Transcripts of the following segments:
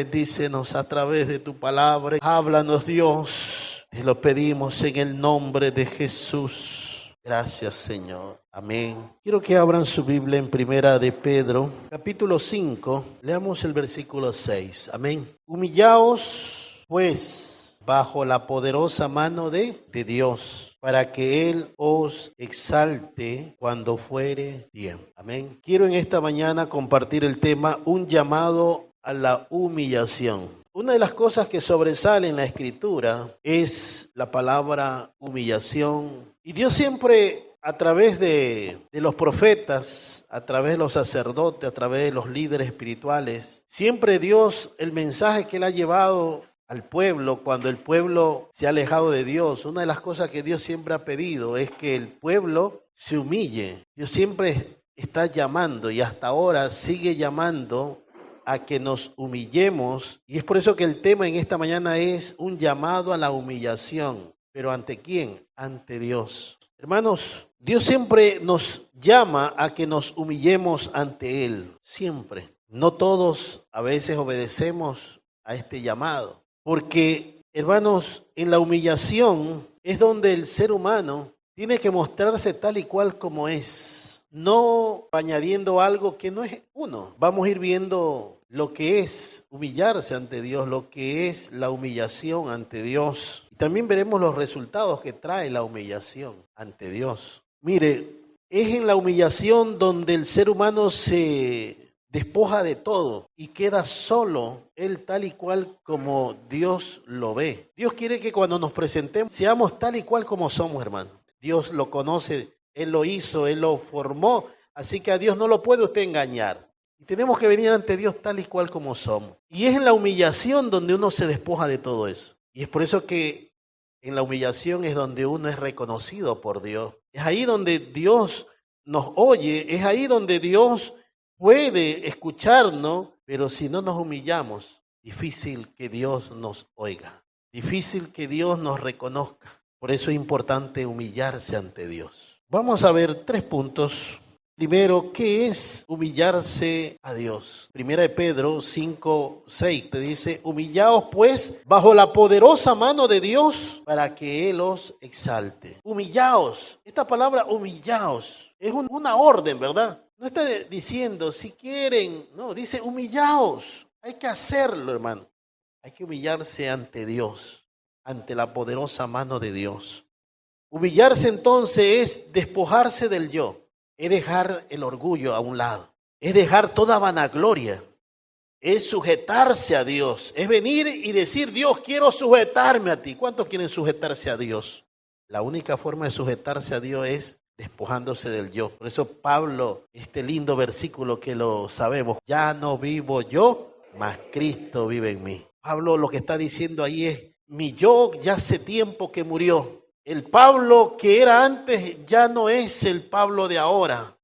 bendícenos a través de tu palabra. Háblanos, Dios. Te lo pedimos en el nombre de Jesús. Gracias, Señor. Amén. Quiero que abran su Biblia en Primera de Pedro, capítulo 5. Leamos el versículo 6. Amén. Humillaos, pues, bajo la poderosa mano de Dios, para que Él os exalte cuando fuere tiempo. Amén. Quiero en esta mañana compartir el tema, un llamado a la humillación. Una de las cosas que sobresale en la Escritura es la palabra humillación. Y Dios siempre, a través de los profetas, a través de los sacerdotes, a través de los líderes espirituales, siempre Dios, el mensaje que Él ha llevado al pueblo, cuando el pueblo se ha alejado de Dios, una de las cosas que Dios siempre ha pedido es que el pueblo se humille. Dios siempre está llamando y hasta ahora sigue llamando a que nos humillemos, y es por eso que el tema en esta mañana es un llamado a la humillación. ¿Pero ante quién? Ante Dios. Hermanos, Dios siempre nos llama a que nos humillemos ante Él, siempre. No todos a veces obedecemos a este llamado. Porque, hermanos, en la humillación es donde el ser humano tiene que mostrarse tal y cual como es, no añadiendo algo que no es uno. Vamos a ir viendo lo que es humillarse ante Dios, lo que es la humillación ante Dios. Y también veremos los resultados que trae la humillación ante Dios. Mire, es en la humillación donde el ser humano se despoja de todo y queda solo él tal y cual como Dios lo ve. Dios quiere que cuando nos presentemos seamos tal y cual como somos, hermano. Dios lo conoce, Él lo hizo, Él lo formó, así que a Dios no lo puede usted engañar. Y tenemos que venir ante Dios tal y cual como somos. Y es en la humillación donde uno se despoja de todo eso. Y es por eso que en la humillación es donde uno es reconocido por Dios. Es ahí donde Dios nos oye, es ahí donde Dios puede escucharnos, pero si no nos humillamos, difícil que Dios nos oiga, difícil que Dios nos reconozca. Por eso es importante humillarse ante Dios. Vamos a ver 3 puntos. Primero, ¿qué es humillarse a Dios? Primera de Pedro 5:6 te dice, humillaos pues bajo la poderosa mano de Dios para que Él os exalte. Humillaos. Esta palabra humillaos es una orden, ¿verdad? No está diciendo si quieren, no, dice humillaos. Hay que hacerlo, hermano. Hay que humillarse ante Dios, ante la poderosa mano de Dios. Humillarse entonces es despojarse del yo, es dejar el orgullo a un lado, es dejar toda vanagloria, es sujetarse a Dios, es venir y decir, Dios, quiero sujetarme a ti. ¿Cuántos quieren sujetarse a Dios? La única forma de sujetarse a Dios es despojándose del yo. Por eso Pablo, este lindo versículo que lo sabemos, ya no vivo yo, mas Cristo vive en mí. Pablo lo que está diciendo ahí es, mi yo ya hace tiempo que murió. El Pablo que era antes ya no es el Pablo de ahora.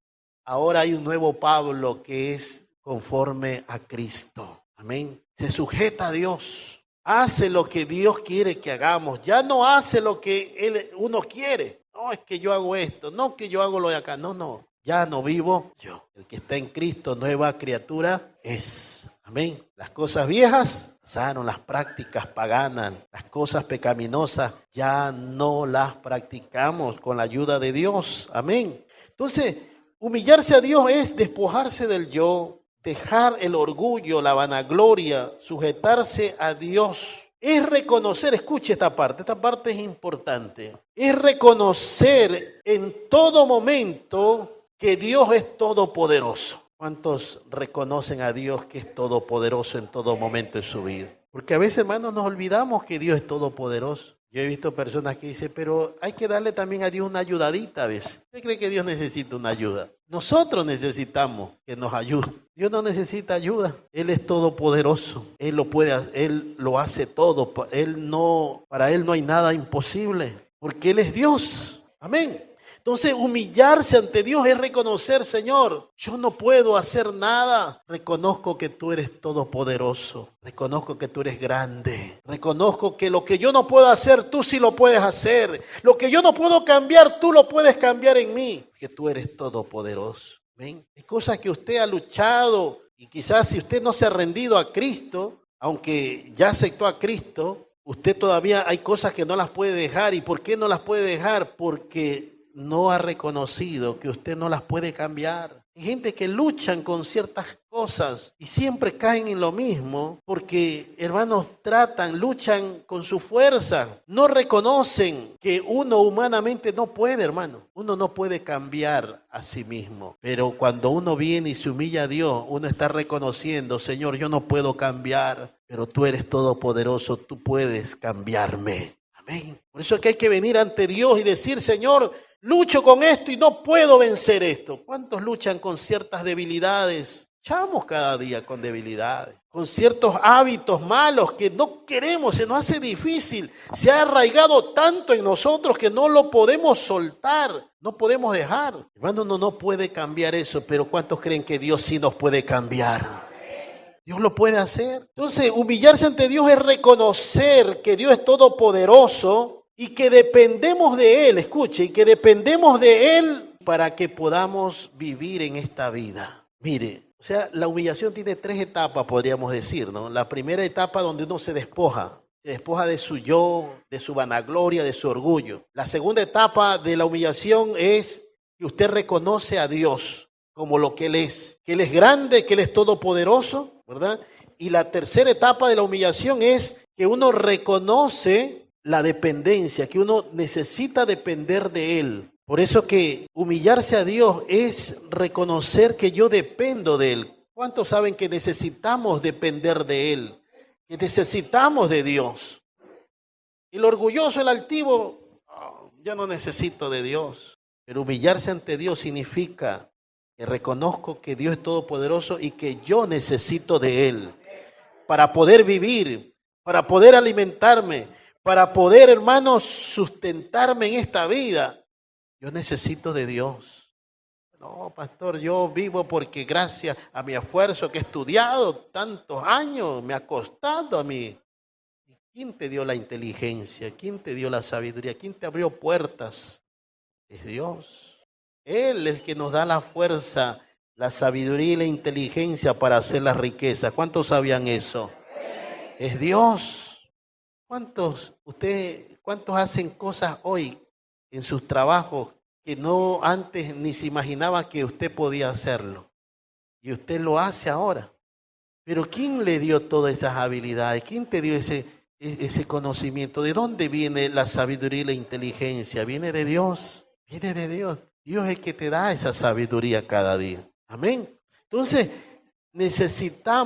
Ahora hay un nuevo Pablo que es conforme a Cristo. Amén. Se sujeta a Dios. Hace lo que Dios quiere que hagamos. Ya no hace lo que uno quiere. No, es que yo hago esto. No, que yo hago lo de acá. No. Ya no vivo yo. El que está en Cristo, nueva criatura es. Amén. Las cosas viejas pasaron, las prácticas paganas, las cosas pecaminosas, ya no las practicamos con la ayuda de Dios. Amén. Entonces, humillarse a Dios es despojarse del yo, dejar el orgullo, la vanagloria, sujetarse a Dios. Es reconocer, escuche esta parte es importante, es reconocer en todo momento que Dios es todopoderoso. ¿Cuántos reconocen a Dios que es todopoderoso en todo momento de su vida? Porque a veces, hermanos, nos olvidamos que Dios es todopoderoso. Yo he visto personas que dicen, pero hay que darle también a Dios una ayudadita a veces. ¿Usted cree que Dios necesita una ayuda? Nosotros necesitamos que nos ayude. Dios no necesita ayuda. Él es todopoderoso. Él lo puede, Él lo hace todo. Para Él no hay nada imposible, porque Él es Dios. Amén. Entonces, humillarse ante Dios es reconocer, Señor, yo no puedo hacer nada. Reconozco que tú eres todopoderoso. Reconozco que tú eres grande. Reconozco que lo que yo no puedo hacer, tú sí lo puedes hacer. Lo que yo no puedo cambiar, tú lo puedes cambiar en mí. Porque tú eres todopoderoso. ¿Ven? Hay cosas que usted ha luchado y quizás si usted no se ha rendido a Cristo, aunque ya aceptó a Cristo, usted todavía hay cosas que no las puede dejar. ¿Y por qué no las puede dejar? Porque no ha reconocido que usted no las puede cambiar. Hay gente que luchan con ciertas cosas y siempre caen en lo mismo porque, hermanos, luchan con su fuerza. No reconocen que uno humanamente no puede, hermano. Uno no puede cambiar a sí mismo. Pero cuando uno viene y se humilla a Dios, uno está reconociendo, Señor, yo no puedo cambiar, pero tú eres todopoderoso, tú puedes cambiarme. Amén. Por eso es que hay que venir ante Dios y decir, Señor, lucho con esto y no puedo vencer esto. ¿Cuántos luchan con ciertas debilidades? Luchamos cada día con debilidades, con ciertos hábitos malos que no queremos, se nos hace difícil. Se ha arraigado tanto en nosotros que no lo podemos soltar, no podemos dejar. Hermano, uno no puede cambiar eso, pero ¿cuántos creen que Dios sí nos puede cambiar? Dios lo puede hacer. Entonces, humillarse ante Dios es reconocer que Dios es todopoderoso y que dependemos de Él, escuche, y que dependemos de Él para que podamos vivir en esta vida. Mire, o sea, la humillación tiene 3 etapas, podríamos decir, ¿no? La primera etapa donde uno se despoja de su yo, de su vanagloria, de su orgullo. La segunda etapa de la humillación es que usted reconoce a Dios como lo que Él es, que Él es grande, que Él es todopoderoso, ¿verdad? Y la tercera etapa de la humillación es que uno reconoce la dependencia, que uno necesita depender de Él. Por eso que humillarse a Dios es reconocer que yo dependo de Él. ¿Cuántos saben que necesitamos depender de Él? Que necesitamos de Dios. El orgulloso, el altivo, yo no necesito de Dios. Pero humillarse ante Dios significa que reconozco que Dios es todopoderoso y que yo necesito de Él para poder vivir, para poder alimentarme, para poder, hermanos, sustentarme en esta vida. Yo necesito de Dios. No, pastor, yo vivo porque gracias a mi esfuerzo que he estudiado tantos años, me ha costado a mí. ¿Quién te dio la inteligencia? ¿Quién te dio la sabiduría? ¿Quién te abrió puertas? Es Dios. Él es el que nos da la fuerza, la sabiduría y la inteligencia para hacer las riquezas. ¿Cuántos sabían eso? Es Dios. ¿Cuántos hacen cosas hoy en sus trabajos que no antes ni se imaginaba que usted podía hacerlo? Y usted lo hace ahora. Pero ¿quién le dio todas esas habilidades? ¿Quién te dio ese conocimiento? ¿De dónde viene la sabiduría y la inteligencia? Viene de Dios. Viene de Dios. Dios es el que te da esa sabiduría cada día. Amén. Entonces,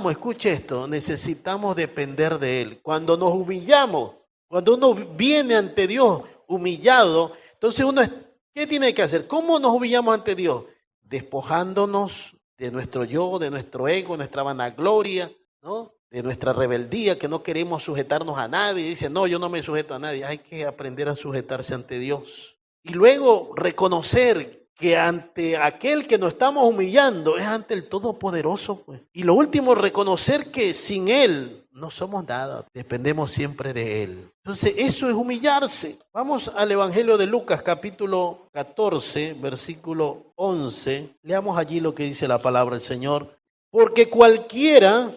escuche esto, necesitamos depender de Él. Cuando nos humillamos, cuando uno viene ante Dios humillado, entonces ¿qué tiene que hacer? ¿Cómo nos humillamos ante Dios? Despojándonos de nuestro yo, de nuestro ego, nuestra vanagloria, ¿no? De nuestra rebeldía, que no queremos sujetarnos a nadie. Dice, no, yo no me sujeto a nadie. Hay que aprender a sujetarse ante Dios. Y luego reconocer que ante aquel que nos estamos humillando es ante el Todopoderoso, pues. Y lo último, reconocer que sin Él no somos nada, dependemos siempre de Él. Entonces, eso es humillarse. Vamos al Evangelio de Lucas, capítulo 14, versículo 11. Leamos allí lo que dice la palabra del Señor. Porque cualquiera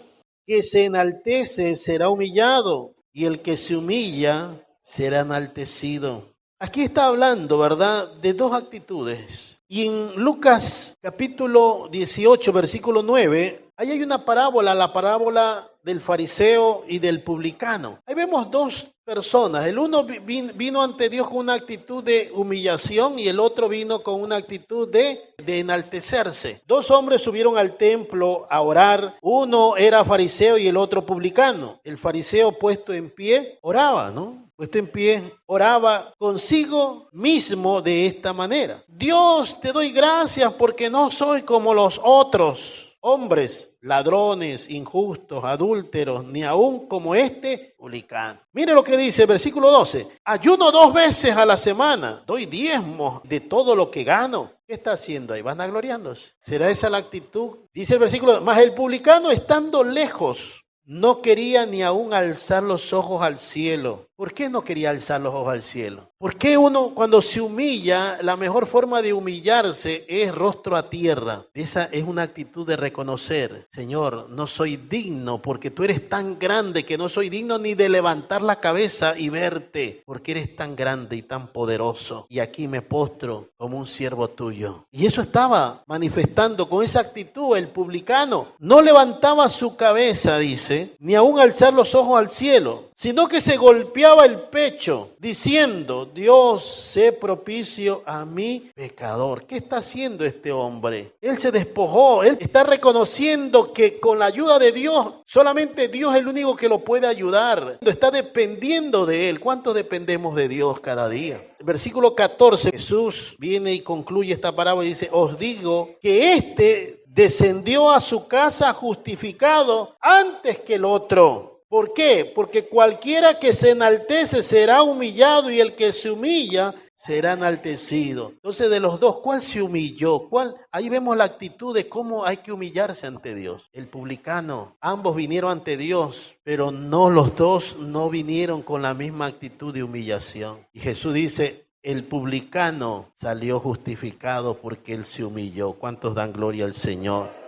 que se enaltece será humillado, y el que se humilla será enaltecido. Aquí está hablando, ¿verdad?, de 2 actitudes. Y en Lucas capítulo 18, versículo 9, ahí hay una parábola, la parábola del fariseo y del publicano. Ahí vemos 2 personas. El uno vino ante Dios con una actitud de humillación y el otro vino con una actitud de enaltecerse. 2 hombres subieron al templo a orar. Uno era fariseo y el otro publicano. El fariseo, puesto en pie, oraba, ¿no? Puesto en pie, oraba consigo mismo de esta manera. Dios, te doy gracias porque no soy como los otros hombres, ladrones, injustos, adúlteros, ni aún como este publicano. Mire lo que dice el versículo 12. Ayuno 2 veces a la semana, doy diezmos de todo lo que gano. ¿Qué está haciendo ahí? Vanagloriándose. ¿Será esa la actitud? Dice el versículo, mas el publicano estando lejos, no quería ni aún alzar los ojos al cielo. ¿Por qué no quería alzar los ojos al cielo? ¿Por qué uno cuando se humilla, la mejor forma de humillarse es rostro a tierra? Esa es una actitud de reconocer, Señor, no soy digno porque tú eres tan grande que no soy digno ni de levantar la cabeza y verte, porque eres tan grande y tan poderoso. Y aquí me postro como un siervo tuyo. Y eso estaba manifestando con esa actitud el publicano. No levantaba su cabeza, dice, ni aún alzar los ojos al cielo, sino que se golpeaba el pecho diciendo, Dios, sé propicio a mi pecador. ¿Qué está haciendo este hombre? Él se despojó, él está reconociendo que con la ayuda de Dios, solamente Dios es el único que lo puede ayudar. Está dependiendo de él. ¿Cuánto dependemos de Dios cada día? Versículo 14, Jesús viene y concluye esta parábola y dice, os digo que este descendió a su casa justificado antes que el otro. ¿Por qué? Porque cualquiera que se enaltece será humillado y el que se humilla será enaltecido. Entonces, de los dos, ¿cuál se humilló? Ahí vemos la actitud de cómo hay que humillarse ante Dios. El publicano, ambos vinieron ante Dios, pero no los dos no vinieron con la misma actitud de humillación. Y Jesús dice, el publicano salió justificado porque él se humilló. ¿Cuántos dan gloria al Señor?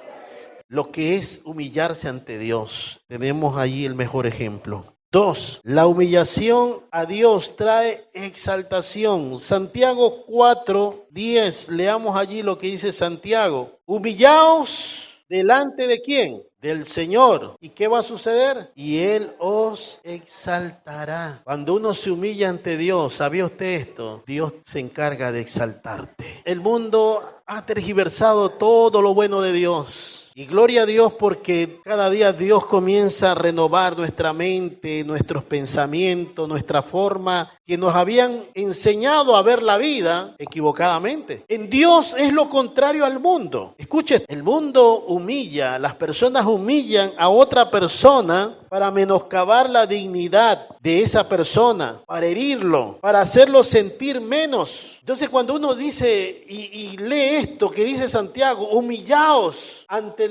Lo que es humillarse ante Dios, tenemos allí el mejor ejemplo. 2. La humillación a Dios trae exaltación. Santiago 4:10, leamos allí lo que dice Santiago. Humillaos delante de ¿quién? Del Señor. ¿Y qué va a suceder? Y Él os exaltará. Cuando uno se humilla ante Dios, ¿sabía usted esto? Dios se encarga de exaltarte. El mundo ha tergiversado todo lo bueno de Dios. Y gloria a Dios porque cada día Dios comienza a renovar nuestra mente, nuestros pensamientos, nuestra forma que nos habían enseñado a ver la vida equivocadamente. En Dios es lo contrario al mundo. Escuche, el mundo humilla, las personas humillan a otra persona para menoscabar la dignidad de esa persona, para herirlo, para hacerlo sentir menos. Entonces cuando uno dice y lee esto que dice Santiago, humillaos ante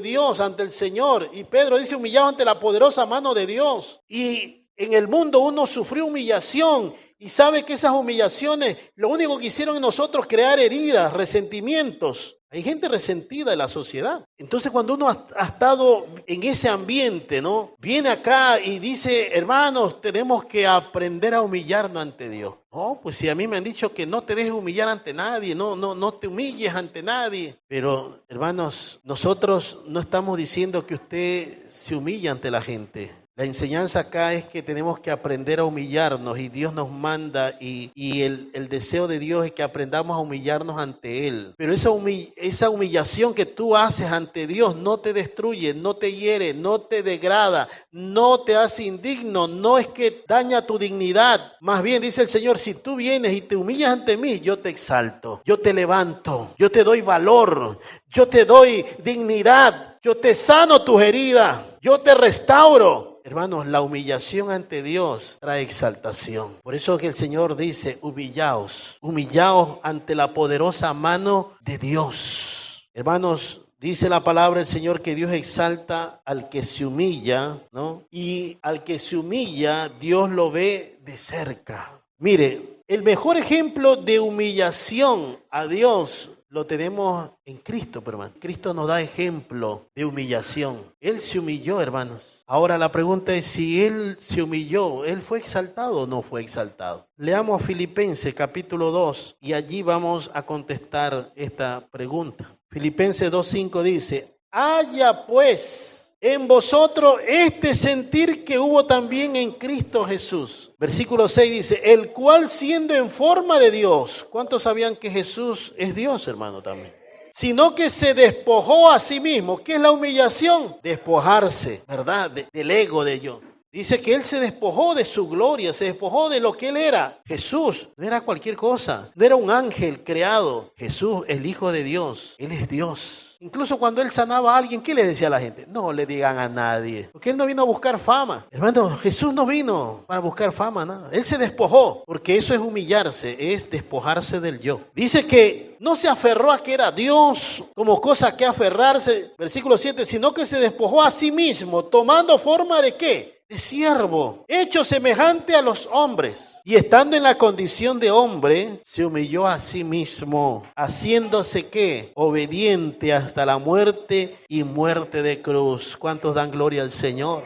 Dios, ante el Señor. Y Pedro dice humillaos ante la poderosa mano de Dios. Y en el mundo uno sufrió humillación y sabe que esas humillaciones lo único que hicieron en nosotros crear heridas, resentimientos. Hay gente resentida en la sociedad. Entonces cuando uno ha estado en ese ambiente, ¿no? Viene acá y dice, hermanos, tenemos que aprender a humillarnos ante Dios. No, pues si a mí me han dicho que no te dejes humillar ante nadie, no te humilles ante nadie. Pero, hermanos, nosotros no estamos diciendo que usted se humille ante la gente. La enseñanza acá es que tenemos que aprender a humillarnos y Dios nos manda y el deseo de Dios es que aprendamos a humillarnos ante Él. Pero esa humillación que tú haces ante Dios no te destruye, no te hiere, no te degrada, no te hace indigno, no es que daña tu dignidad. Más bien dice el Señor, si tú vienes y te humillas ante mí, yo te exalto, yo te levanto, yo te doy valor, yo te doy dignidad, yo te sano tus heridas, yo te restauro. Hermanos, la humillación ante Dios trae exaltación. Por eso que el Señor dice, humillaos ante la poderosa mano de Dios. Hermanos, dice la palabra del Señor que Dios exalta al que se humilla, ¿no? Y al que se humilla, Dios lo ve de cerca. Mire, el mejor ejemplo de humillación a Dios lo tenemos en Cristo, hermano. Cristo nos da ejemplo de humillación. Él se humilló, hermanos. Ahora la pregunta es si Él se humilló, ¿Él fue exaltado o no fue exaltado? Leamos Filipenses capítulo 2 y allí vamos a contestar esta pregunta. Filipenses 2:5 dice, haya pues en vosotros este sentir que hubo también en Cristo Jesús. Versículo 6 dice, el cual siendo en forma de Dios, ¿cuántos sabían que Jesús es Dios, hermano, también? Sino que se despojó a sí mismo. ¿Qué es la humillación? Despojarse, ¿verdad? Del ego de yo. Dice que Él se despojó de su gloria, se despojó de lo que Él era. Jesús no era cualquier cosa, no era un ángel creado. Jesús, el Hijo de Dios, Él es Dios. Incluso cuando Él sanaba a alguien, ¿qué le decía a la gente? No le digan a nadie, porque Él no vino a buscar fama. Hermano, Jesús no vino para buscar fama, nada. Él se despojó, porque eso es humillarse, es despojarse del yo. Dice que no se aferró a que era Dios como cosa que aferrarse, versículo 7, sino que se despojó a sí mismo, tomando forma de ¿qué? de siervo, hecho semejante a los hombres. Y estando en la condición de hombre, se humilló a sí mismo, haciéndose ¿qué? Obediente hasta la muerte y muerte de cruz. ¿Cuántos dan gloria al Señor?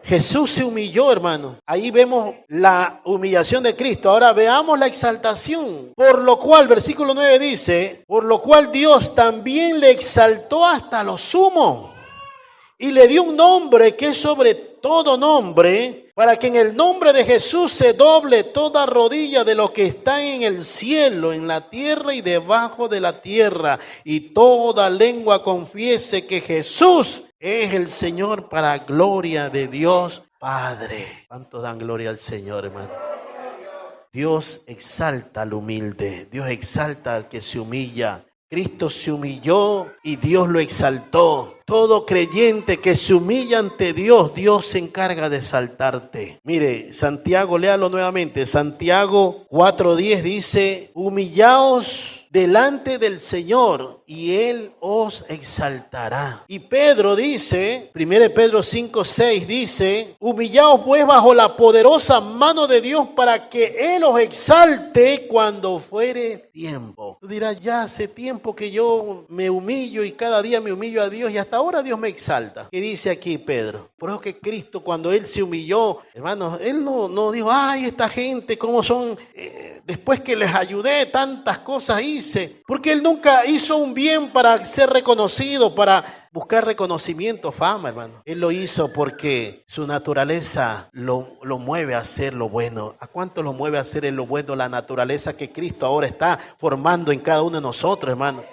Jesús se humilló, hermano. Ahí vemos la humillación de Cristo. Ahora veamos la exaltación. Por lo cual, versículo 9 dice, por lo cual Dios también le exaltó hasta lo sumo y le dio un nombre que es sobre todo nombre, para que en el nombre de Jesús se doble toda rodilla de lo que está en el cielo, en la tierra y debajo de la tierra, y toda lengua confiese que Jesús es el Señor, para gloria de Dios Padre. ¿Cuántos dan gloria al Señor, hermano? Dios exalta al humilde, Dios exalta al que se humilla. Cristo se humilló y Dios lo exaltó. Todo creyente que se humilla ante Dios, Dios se encarga de exaltarte. Mire, Santiago, léalo nuevamente. Santiago 4:10 dice, humillaos delante del Señor y Él os exaltará. Y Pedro dice, 1 Pedro 5:6 dice, humillaos pues bajo la poderosa mano de Dios para que Él os exalte cuando fuere tiempo. Tú dirás, ya hace tiempo que yo me humillo y cada día me humillo a Dios y hasta ahora Dios me exalta. ¿Qué dice aquí Pedro? Por eso que Cristo cuando Él se humilló, hermanos, Él no dijo, ay, esta gente, cómo son, después que les ayudé, tantas cosas hice. Porque Él nunca hizo un bien para ser reconocido, para buscar reconocimiento, fama, hermano. Él lo hizo porque su naturaleza lo mueve a hacer lo bueno. ¿A cuánto lo mueve a hacer lo bueno? La naturaleza que Cristo ahora está formando en cada uno de nosotros, hermano.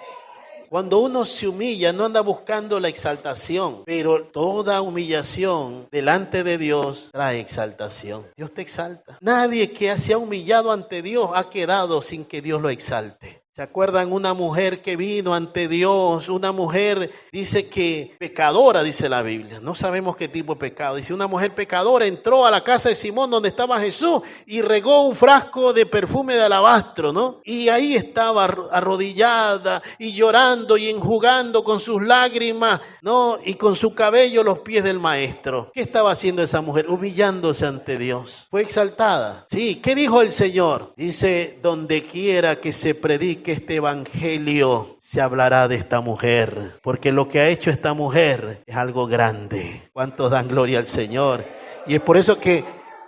Cuando uno se humilla, no anda buscando la exaltación, pero toda humillación delante de Dios trae exaltación. Dios te exalta. Nadie que se ha humillado ante Dios ha quedado sin que Dios lo exalte. ¿Se acuerdan una mujer que vino ante Dios? Una mujer, dice que pecadora, dice la Biblia. No sabemos qué tipo de pecado. Dice una mujer pecadora entró a la casa de Simón donde estaba Jesús y regó un frasco de perfume de alabastro, ¿no? Y ahí estaba arrodillada y llorando y enjugando con sus lágrimas, ¿no? Y con su cabello los pies del maestro. ¿Qué estaba haciendo esa mujer? Humillándose ante Dios. Fue exaltada. Sí, ¿qué dijo el Señor? Dice, donde quiera que se predique este evangelio, se hablará de esta mujer, porque lo que ha hecho esta mujer es algo grande. ¿Cuántos dan gloria al Señor? Y es por eso que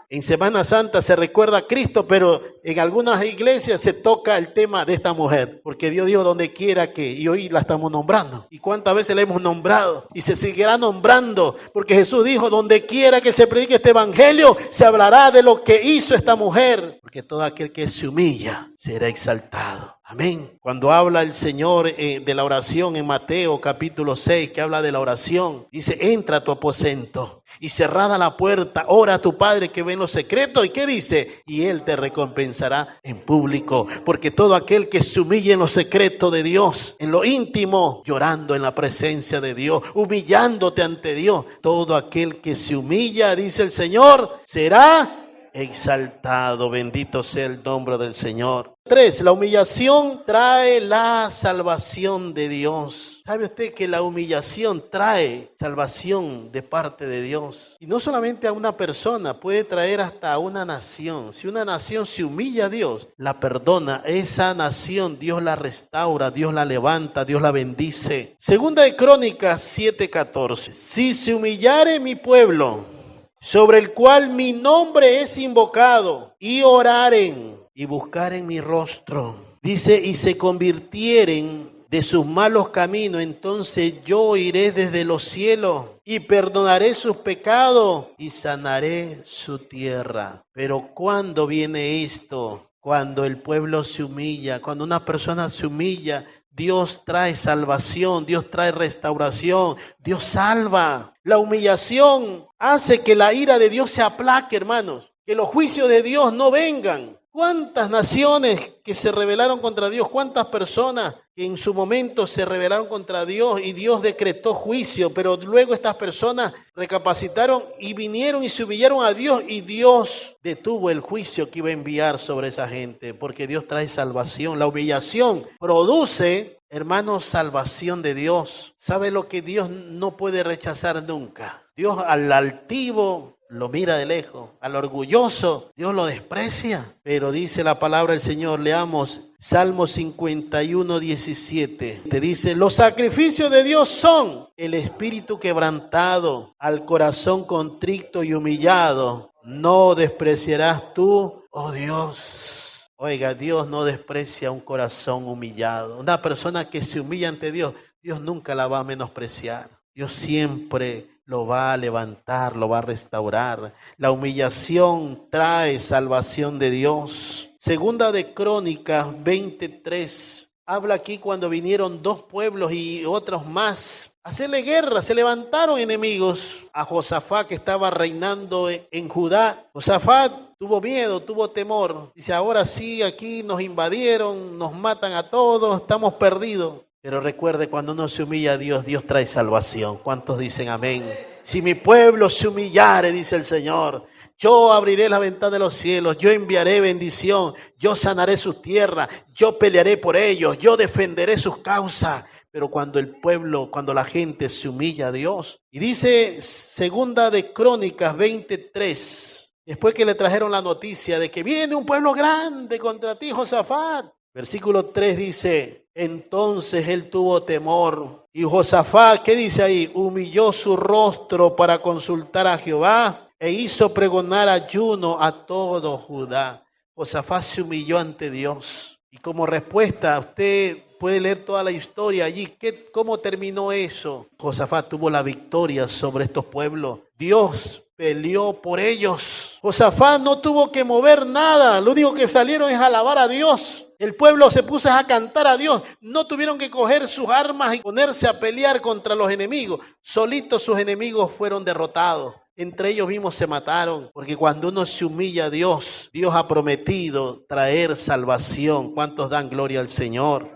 en Semana Santa se recuerda a Cristo, pero en algunas iglesias se toca el tema de esta mujer, porque Dios dijo donde quiera que, y hoy la estamos nombrando. ¿Y cuántas veces la hemos nombrado? Y se seguirá nombrando, porque Jesús dijo, donde quiera que se predique este evangelio, se hablará de lo que hizo esta mujer, porque todo aquel que se humilla será exaltado. Amén. Cuando habla el Señor de la oración en Mateo capítulo 6, que habla de la oración, dice, entra a tu aposento y cerrada la puerta, ora a tu Padre que ve en lo secreto. ¿Y qué dice? Y Él te recompensará en público. Porque todo aquel que se humille en lo secreto de Dios, en lo íntimo, llorando en la presencia de Dios, humillándote ante Dios, todo aquel que se humilla, dice el Señor, será exaltado. Bendito sea el nombre del Señor. 3. La humillación trae la salvación de Dios. ¿Sabe usted que la humillación trae salvación de parte de Dios? Y no solamente a una persona, puede traer hasta a una nación. Si una nación se humilla a Dios, la perdona, esa nación Dios la restaura, Dios la levanta, Dios la bendice. Segunda de Crónicas 7:14. Si se humillare mi pueblo, sobre el cual mi nombre es invocado, y oraren y buscaren mi rostro, dice, y se convirtieren de sus malos caminos, entonces yo iré desde los cielos y perdonaré sus pecados y sanaré su tierra. Pero ¿cuándo viene esto? Cuando el pueblo se humilla, cuando una persona se humilla, Dios trae salvación, Dios trae restauración, Dios salva. La humillación hace que la ira de Dios se aplaque, hermanos, que los juicios de Dios no vengan. ¿Cuántas naciones que se rebelaron contra Dios? ¿Cuántas personas que en su momento se rebelaron contra Dios y Dios decretó juicio? Pero luego estas personas recapacitaron y vinieron y se humillaron a Dios y Dios detuvo el juicio que iba a enviar sobre esa gente, porque Dios trae salvación. La humillación produce, hermanos, salvación de Dios. ¿Sabe lo que Dios no puede rechazar nunca? Dios al altivo lo mira de lejos. Al orgulloso Dios lo desprecia. Pero dice la palabra del Señor, leamos Salmo 51, 17. Te dice, los sacrificios de Dios son el espíritu quebrantado, al corazón contrito y humillado. No despreciarás tú, oh Dios. Oiga, Dios no desprecia un corazón humillado. Una persona que se humilla ante Dios, Dios nunca la va a menospreciar. Dios siempre lo va a levantar, lo va a restaurar. La humillación trae salvación de Dios. Segunda de Crónicas 23. Habla aquí cuando vinieron dos pueblos y otros más a hacerle guerra. Se levantaron enemigos a Josafat, que estaba reinando en Judá. Josafat tuvo miedo, tuvo temor. Dice, ahora sí, aquí nos invadieron, nos matan a todos, estamos perdidos. Pero recuerde, cuando uno se humilla a Dios, Dios trae salvación. ¿Cuántos dicen amén? Si mi pueblo se humillare, dice el Señor, yo abriré la ventana de los cielos, yo enviaré bendición, yo sanaré sus tierras, yo pelearé por ellos, yo defenderé sus causas. Pero cuando el pueblo, cuando la gente se humilla a Dios, y dice Segunda de Crónicas 23, después que le trajeron la noticia de que viene un pueblo grande contra ti, Josafat, versículo 3 dice, entonces él tuvo temor. Y Josafat, ¿qué dice ahí? Humilló su rostro para consultar a Jehová e hizo pregonar ayuno a todo Judá. Josafat se humilló ante Dios. Y como respuesta, usted puede leer toda la historia allí. ¿Cómo terminó eso? Josafat tuvo la victoria sobre estos pueblos. Dios peleó por ellos. Josafat no tuvo que mover nada. Lo único que salieron es alabar a Dios. El pueblo se puso a cantar a Dios. No tuvieron que coger sus armas y ponerse a pelear contra los enemigos. Solitos sus enemigos fueron derrotados. Entre ellos mismos se mataron. Porque cuando uno se humilla a Dios, Dios ha prometido traer salvación. ¿Cuántos dan gloria al Señor?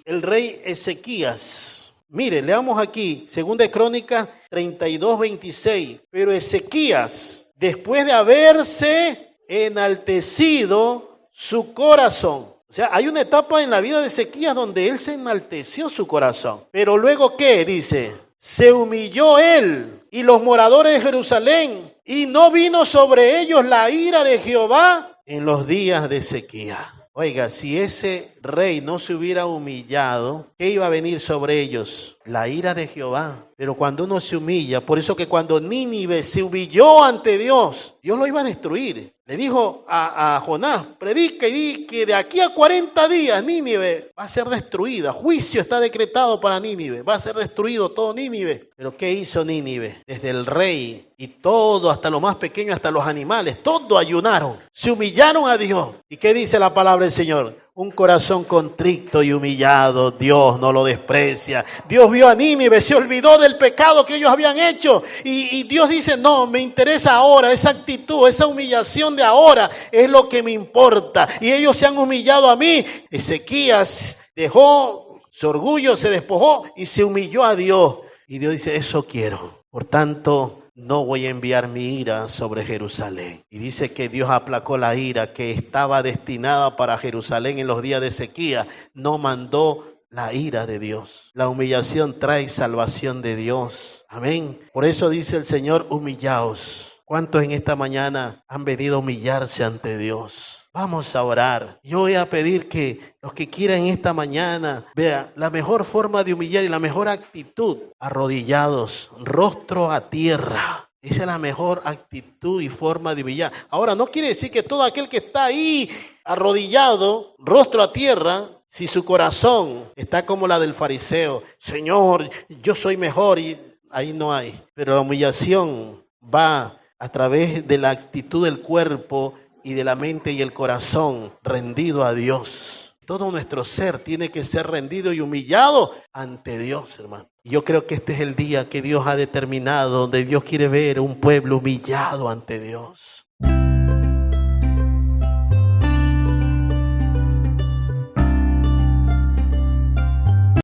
El rey Ezequías. Mire, leamos aquí, 2 de Crónicas 32, 26. Pero Ezequías, después de haberse enaltecido su corazón. O sea, hay una etapa en la vida de Ezequías donde él se enalteció su corazón. Pero luego, ¿qué? Dice, se humilló él y los moradores de Jerusalén, y no vino sobre ellos la ira de Jehová en los días de Ezequías. Oiga, si ese rey no se hubiera humillado, ¿qué iba a venir sobre ellos? La ira de Jehová. Pero cuando uno se humilla, por eso que cuando Nínive se humilló ante Dios, Dios lo iba a destruir. Le dijo a Jonás, predica y di que de aquí a 40 días Nínive va a ser destruida. Juicio está decretado para Nínive. Va a ser destruido todo Nínive. Pero ¿qué hizo Nínive? Desde el rey y todo, hasta lo más pequeño, hasta los animales, todos ayunaron. Se humillaron a Dios. ¿Y qué dice la palabra del Señor? Un corazón contrito y humillado, Dios no lo desprecia. Dios vio a Nínive, se olvidó del pecado que ellos habían hecho. Y Dios dice, no, me interesa ahora, esa actitud, esa humillación de ahora es lo que me importa. Y ellos se han humillado a mí. Ezequías dejó su orgullo, se despojó y se humilló a Dios. Y Dios dice, eso quiero. Por tanto, no voy a enviar mi ira sobre Jerusalén. Y dice que Dios aplacó la ira que estaba destinada para Jerusalén en los días de Ezequías. No mandó la ira de Dios. La humillación trae salvación de Dios. Amén. Por eso dice el Señor, humillaos. ¿Cuántos en esta mañana han venido a humillarse ante Dios? Vamos a orar. Yo voy a pedir que los que quieran esta mañana vean la mejor forma de humillar y la mejor actitud. Arrodillados, rostro a tierra. Esa es la mejor actitud y forma de humillar. Ahora, no quiere decir que todo aquel que está ahí arrodillado, rostro a tierra, si su corazón está como la del fariseo, Señor, yo soy mejor, y ahí no hay. Pero la humillación va a través de la actitud del cuerpo y de la mente y el corazón rendido a Dios. Todo nuestro ser tiene que ser rendido y humillado ante Dios, hermano. Y yo creo que este es el día que Dios ha determinado, donde Dios quiere ver un pueblo humillado ante Dios.